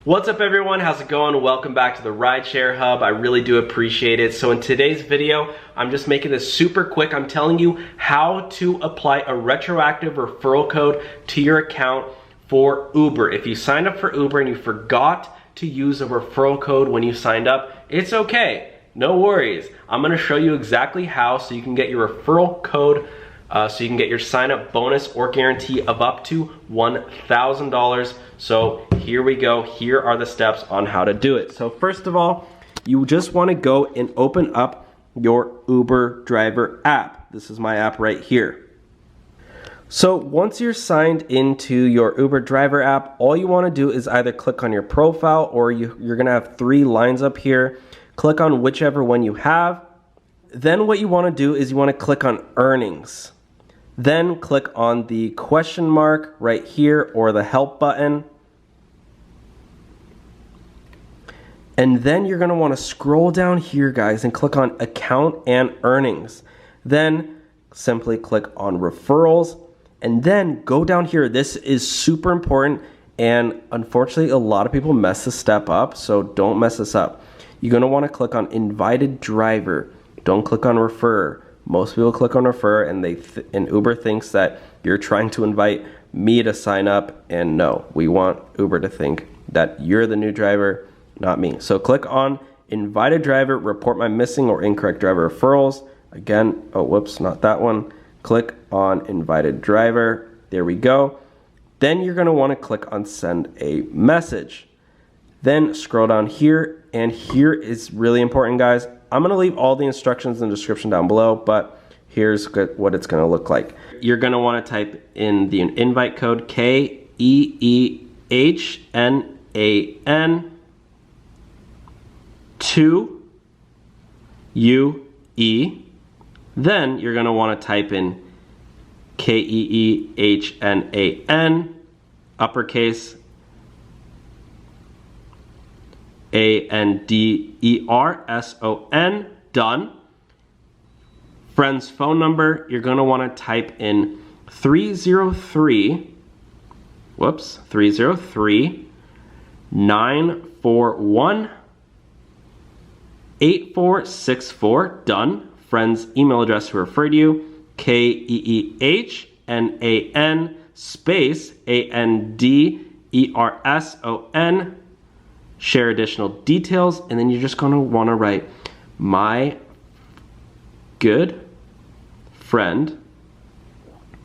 What's up everyone, how's it going? Welcome back to the Rideshare Hub. I really do appreciate it. So in today's video, I'm just making this super quick. I'm telling you how to apply a retroactive referral code to your account for Uber. If you signed up for Uber and you forgot to use a referral code when you signed up, it's okay, no worries. I'm gonna show you exactly how so you can get your referral code so you can get your sign up bonus or guarantee of up to $1,000. So here we go. Here are the steps on how to do it. So first of all, you just want to go and open up your Uber driver app. This is my app right here. So once you're signed into your Uber driver app, all you want to do is either click on your profile or you're going to have 3 lines up here. Click on whichever one you have. Then what you want to do is you want to click on earnings. Then click on the question mark right here or the help button. And then you're going to want to scroll down here, guys, and click on account and earnings. Then simply click on referrals and then go down here. This is super important, and unfortunately a lot of people mess this step up, so don't mess this up. You're going to want to click on invited driver. Don't click on refer. Most people click on refer and Uber thinks that you're trying to invite me to sign up, and no, we want Uber to think that you're the new driver, not me. So click on invited driver, report my missing or incorrect driver referrals. Again, oh whoops, not that one. Click on invited driver, there we go. Then you're gonna wanna click on send a message. Then scroll down here, and here is really important, guys. I'm gonna leave all the instructions in the description down below, but here's what it's gonna look like. You're gonna wanna type in the invite code KEEHNAN 2UE. Then you're gonna wanna type in KEEHNAN uppercase ANDERSON, done. Friend's phone number, you're gonna wanna type in 303 941 8464, done. Friend's email address who referred you, KEEHNAN space ANDERSON. Share additional details, and then you're just going to want to write, my good friend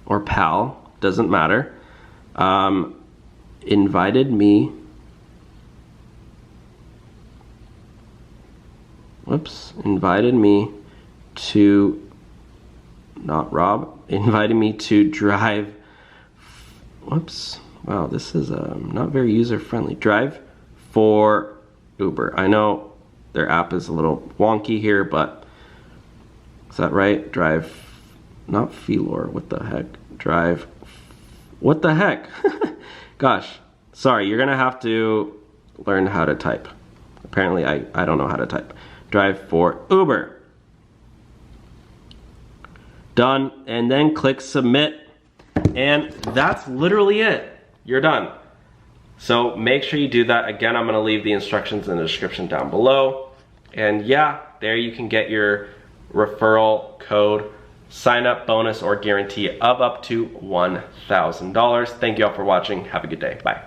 or pal, doesn't matter, invited me to, not Rob, invited me to drive, wow, this is not very user friendly, drive for Uber. I know their app is a little wonky here, but is that right? Drive, not Felor, what the heck? Drive, what the heck? Gosh, sorry, you're gonna have to learn how to type. Apparently I don't know how to type. Drive for Uber. Done, and then click submit, and that's literally it. You're done. So make sure you do that. Again, I'm gonna leave the instructions in the description down below. And yeah, there you can get your referral code, sign up bonus or guarantee of up to $1,000. Thank you all for watching. Have a good day. Bye.